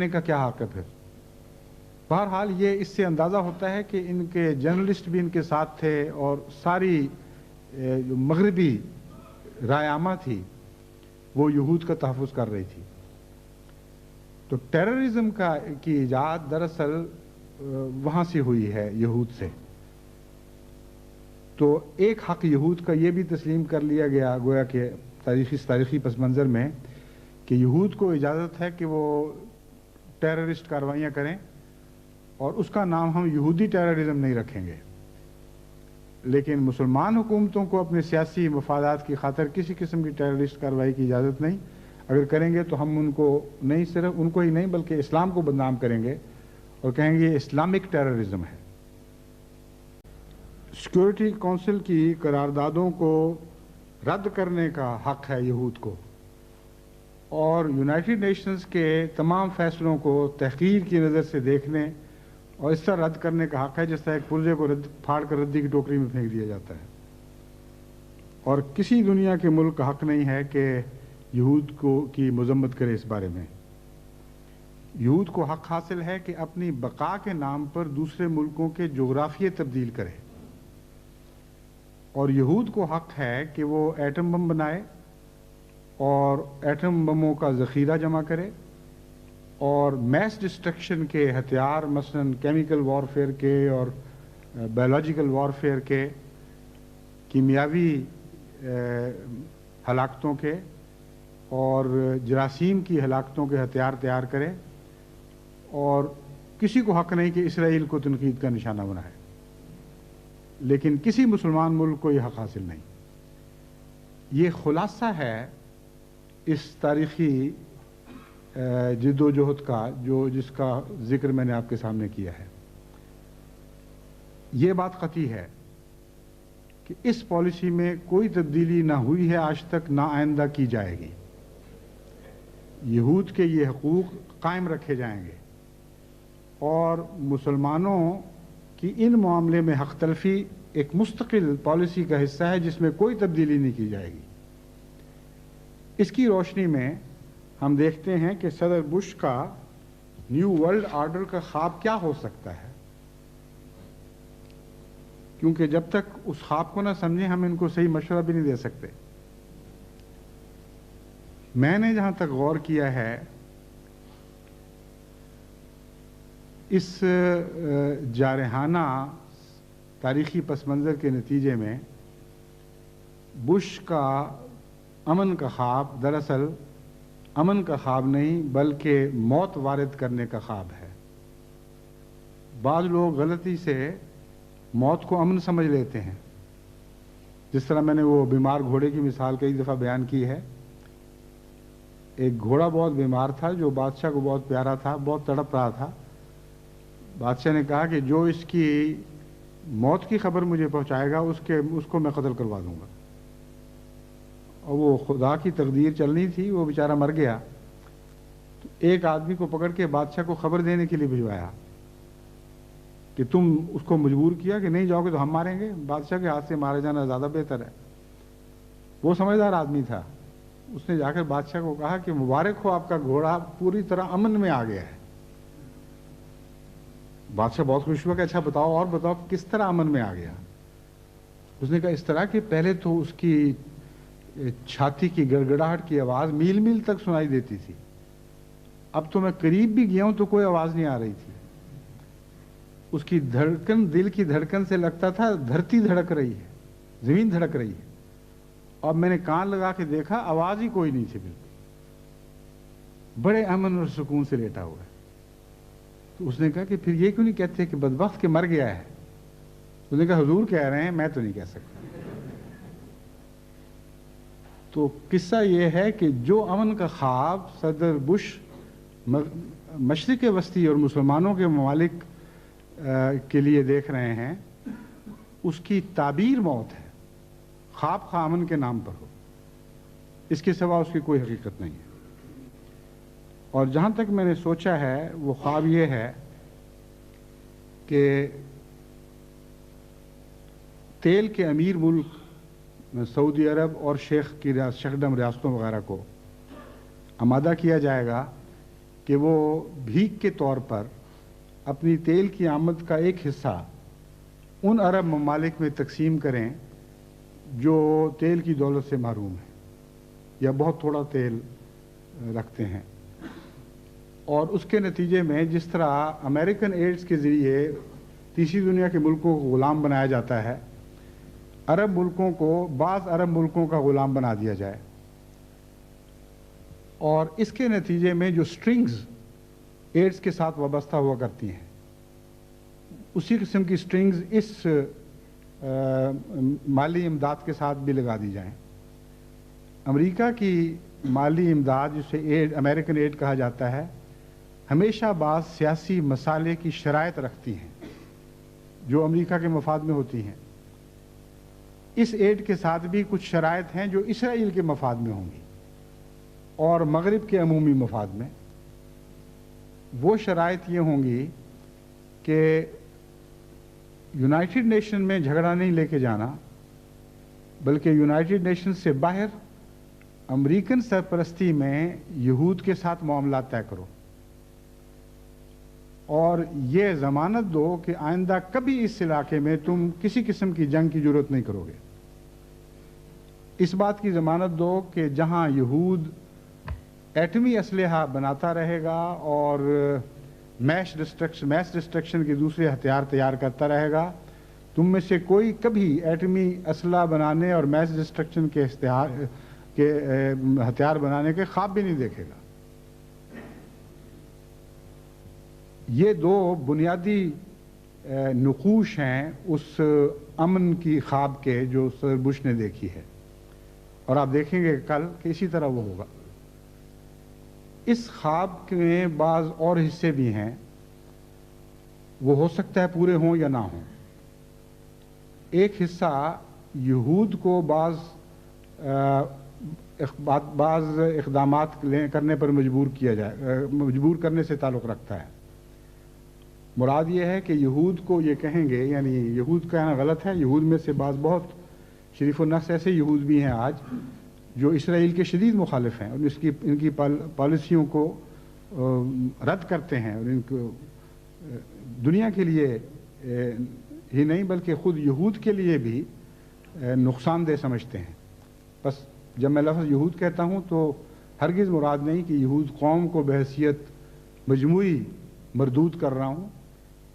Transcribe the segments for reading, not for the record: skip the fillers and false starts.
کا کیا حق ہے پھر؟ بہرحال یہ اس سے اندازہ ہوتا ہے کہ ان کے جرنلسٹ بھی ان کے ساتھ تھے اور ساری جو مغربی رائے عامہ تھی وہ یہود کا تحفظ کر رہی تھی۔ تو ٹیررزم کی ایجاد دراصل وہاں سے ہوئی ہے، یہود سے۔ تو ایک حق یہود کا یہ بھی تسلیم کر لیا گیا گویا کہ تاریخی پس منظر میں کہ یہود کو اجازت ہے کہ وہ ٹیررسٹ کاروائیاں کریں، اور اس کا نام ہم یہودی ٹیررزم نہیں رکھیں گے۔ لیکن مسلمان حکومتوں کو اپنے سیاسی مفادات کی خاطر کسی قسم کی ٹیررسٹ کارروائی کی اجازت نہیں۔ اگر کریں گے تو ہم ان کو نہیں، صرف ان کو ہی نہیں بلکہ اسلام کو بدنام کریں گے اور کہیں گے یہ اسلامک ٹیررزم ہے۔ سیکورٹی کونسل کی قراردادوں کو رد کرنے کا حق ہے یہود کو، اور یونائٹڈ نیشنز کے تمام فیصلوں کو تحقیر کی نظر سے دیکھنے اور اس طرح رد کرنے کا حق ہے جس طرح ایک پرزے کو پھاڑ کر ردی کی ٹوکری میں پھینک دیا جاتا ہے۔ اور کسی دنیا کے ملک کا حق نہیں ہے کہ یہود کی مذمت کرے اس بارے میں۔ یہود کو حق حاصل ہے کہ اپنی بقا کے نام پر دوسرے ملکوں کے جغرافیے تبدیل کرے، اور یہود کو حق ہے کہ وہ ایٹم بم بنائے اور ایٹم بموں کا ذخیرہ جمع کرے، اور میس ڈسٹرکشن کے ہتھیار مثلاً کیمیکل وارفیئر کے اور بایولوجیکل وارفیئر کے، کیمیاوی ہلاکتوں کے اور جراثیم کی ہلاکتوں کے ہتھیار تیار کرے، اور کسی کو حق نہیں کہ اسرائیل کو تنقید کا نشانہ بنائے۔ لیکن کسی مسلمان ملک کو یہ حق حاصل نہیں۔ یہ خلاصہ ہے اس تاریخی جد و جہد کا جس کا ذکر میں نے آپ کے سامنے کیا ہے۔ یہ بات قطعی ہے کہ اس پالیسی میں کوئی تبدیلی نہ ہوئی ہے آج تک، نہ آئندہ کی جائے گی۔ یہود کے یہ حقوق قائم رکھے جائیں گے، اور مسلمانوں کی ان معاملے میں حق تلفی ایک مستقل پالیسی کا حصہ ہے جس میں کوئی تبدیلی نہیں کی جائے گی۔ اس کی روشنی میں ہم دیکھتے ہیں کہ صدر بش کا نیو ورلڈ آرڈر کا خواب کیا ہو سکتا ہے، کیونکہ جب تک اس خواب کو نہ سمجھیں ہم ان کو صحیح مشورہ بھی نہیں دے سکتے۔ میں نے جہاں تک غور کیا ہے اس جارحانہ تاریخی پس منظر کے نتیجے میں بش کا امن کا خواب دراصل امن کا خواب نہیں بلکہ موت وارد کرنے کا خواب ہے۔ بعض لوگ غلطی سے موت کو امن سمجھ لیتے ہیں، جس طرح میں نے وہ بیمار گھوڑے کی مثال کئی دفعہ بیان کی ہے۔ ایک گھوڑا بہت بیمار تھا جو بادشاہ کو بہت پیارا تھا، بہت تڑپ رہا تھا۔ بادشاہ نے کہا کہ جو اس کی موت کی خبر مجھے پہنچائے گا اس کو میں قتل کروا دوں گا، اور وہ خدا کی تقدیر چلنی تھی، وہ بیچارہ مر گیا۔ تو ایک آدمی کو پکڑ کے بادشاہ کو خبر دینے کے لیے بھجوایا کہ تم اس کو مجبور کیا کہ نہیں جاؤ گے تو ہم ماریں گے، بادشاہ کے ہاتھ سے مارے جانا زیادہ بہتر ہے۔ وہ سمجھدار آدمی تھا، اس نے جا کر بادشاہ کو کہا کہ مبارک ہو، آپ کا گھوڑا پوری طرح امن میں آ گیا ہے۔ بادشاہ بہت خوش ہوا کہ اچھا بتاؤ، اور بتاؤ کس طرح امن میں آ گیا۔ اس نے کہا اس طرح کہ پہلے تو اس کی چھاتی کی گڑگڑاہٹ کی آواز میل میل تک سنائی دیتی تھی، اب تو میں قریب بھی گیا ہوں تو کوئی آواز نہیں آ رہی تھی۔ اس کی دھڑکن، دل کی دھڑکن سے لگتا تھا دھرتی دھڑک رہی ہے، زمین دھڑک رہی ہے۔ اب میں نے کان لگا کے دیکھا، آواز ہی کوئی نہیں تھی، بالکل بڑے امن اور سکون سے لیٹا ہوا ہے۔ تو اس نے کہا کہ پھر یہ کیوں نہیں کہتے کہ بدبخت کہ مر گیا ہے؟ اس نے کہا حضور کہہ رہے ہیں، میں تو نہیں کہہ سکتا۔ تو قصہ یہ ہے کہ جو امن کا خواب صدر بش مشرق وسطی اور مسلمانوں کے ممالک کے لیے دیکھ رہے ہیں، اس کی تعبیر موت ہے، خواب خواہ امن کے نام پر ہو، اس کے سوا اس کی کوئی حقیقت نہیں ہے۔ اور جہاں تک میں نے سوچا ہے وہ خواب یہ ہے کہ تیل کے امیر ملک سعودی عرب اور شیخ ڈم ریاستوں وغیرہ کو آمادہ کیا جائے گا کہ وہ بھیک کے طور پر اپنی تیل کی آمد کا ایک حصہ ان عرب ممالک میں تقسیم کریں جو تیل کی دولت سے محروم ہیں یا بہت تھوڑا تیل رکھتے ہیں، اور اس کے نتیجے میں جس طرح امریکن ایڈز کے ذریعے تیسری دنیا کے ملکوں کو غلام بنایا جاتا ہے، عرب ملکوں کو بعض عرب ملکوں کا غلام بنا دیا جائے، اور اس کے نتیجے میں جو سٹرنگز ایڈز کے ساتھ وابستہ ہوا کرتی ہیں، اسی قسم کی سٹرنگز اس مالی امداد کے ساتھ بھی لگا دی جائیں۔ امریکہ کی مالی امداد، جسے امریکن ایڈ کہا جاتا ہے، ہمیشہ بعض سیاسی مسالے کی شرائط رکھتی ہیں جو امریکہ کے مفاد میں ہوتی ہیں۔ اس ایڈ کے ساتھ بھی کچھ شرائط ہیں جو اسرائیل کے مفاد میں ہوں گی اور مغرب کے عمومی مفاد میں۔ وہ شرائط یہ ہوں گی کہ یونائٹڈ نیشن میں جھگڑا نہیں لے کے جانا، بلکہ یونائٹڈ نیشن سے باہر امریکن سرپرستی میں یہود کے ساتھ معاملات طے کرو، اور یہ ضمانت دو کہ آئندہ کبھی اس علاقے میں تم کسی قسم کی جنگ کی ضرورت نہیں کرو گے۔ اس بات کی ضمانت دو کہ جہاں یہود ایٹمی اسلحہ بناتا رہے گا اور میس ڈسٹرکشن کے دوسرے ہتھیار تیار کرتا رہے گا، تم میں سے کوئی کبھی ایٹمی اسلحہ بنانے اور میس ڈسٹرکشن کے ہتھیار بنانے کے خواب بھی نہیں دیکھے گا۔ یہ دو بنیادی نقوش ہیں اس امن کی خواب کے جو صدر بش نے دیکھی ہے، اور آپ دیکھیں گے کل کہ اسی طرح وہ ہوگا۔ اس خواب میں بعض اور حصے بھی ہیں، وہ ہو سکتا ہے پورے ہوں یا نہ ہوں۔ ایک حصہ یہود کو بعض اقدامات کرنے پر مجبور کرنے سے تعلق رکھتا ہے۔ مراد یہ ہے کہ یہود کو یہ کہیں گے، یعنی یہود کہنا غلط ہے، یہود میں سے بعض بہت شریف النفس ایسے یہود بھی ہیں آج جو اسرائیل کے شدید مخالف ہیں اور ان کی پالیسیوں کو رد کرتے ہیں، اور ان کو دنیا کے لیے ہی نہیں بلکہ خود یہود کے لیے بھی نقصان دہ سمجھتے ہیں۔ بس جب میں لفظ یہود کہتا ہوں تو ہرگز مراد نہیں کہ یہود قوم کو بحیثیت مجموعی مردود کر رہا ہوں،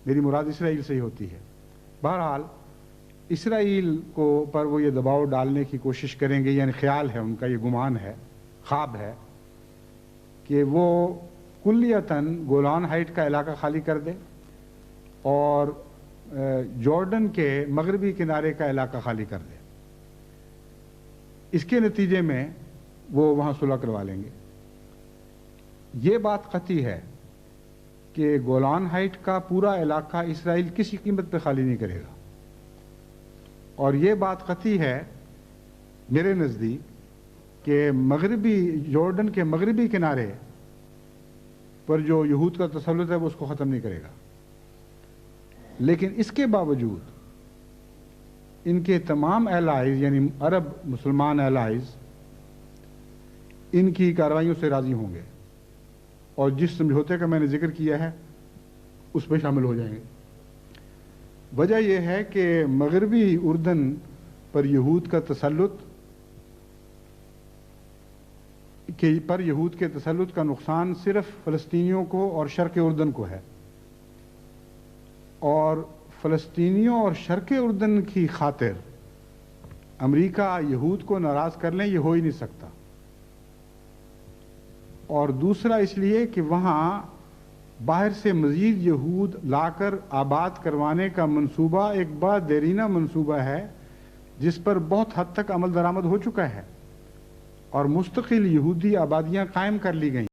میری مراد اسرائیل سے ہی ہوتی ہے۔ بہرحال اسرائیل کو پر وہ یہ دباؤ ڈالنے کی کوشش کریں گے، یعنی خیال ہے ان کا، یہ گمان ہے، خواب ہے کہ وہ کلیتاً گولان ہائٹ کا علاقہ خالی کر دے اور جارڈن کے مغربی کنارے کا علاقہ خالی کر دے۔ اس کے نتیجے میں وہ وہاں صلح کروا لیں گے۔ یہ بات قطعی ہے کہ گولان ہائٹ کا پورا علاقہ اسرائیل کسی قیمت پہ خالی نہیں کرے گا، اور یہ بات قطعی ہے میرے نزدیک کہ جارڈن کے مغربی کنارے پر جو یہود کا تسلط ہے وہ اس کو ختم نہیں کرے گا۔ لیکن اس کے باوجود ان کے تمام الائز، یعنی عرب مسلمان الائز، ان کی کارروائیوں سے راضی ہوں گے اور جس سمجھوتے کا میں نے ذکر کیا ہے اس میں شامل ہو جائیں گے۔ وجہ یہ ہے کہ مغربی اردن پر یہود کے تسلط کا نقصان صرف فلسطینیوں کو اور شرق اردن کو ہے، اور فلسطینیوں اور شرق اردن کی خاطر امریکہ یہود کو ناراض کر لیں، یہ ہو ہی نہیں سکتا۔ اور دوسرا اس لیے کہ وہاں باہر سے مزید یہود لا کر آباد کروانے کا منصوبہ ایک بڑا دیرینہ منصوبہ ہے جس پر بہت حد تک عمل درآمد ہو چکا ہے، اور مستقل یہودی آبادیاں قائم کر لی گئیں۔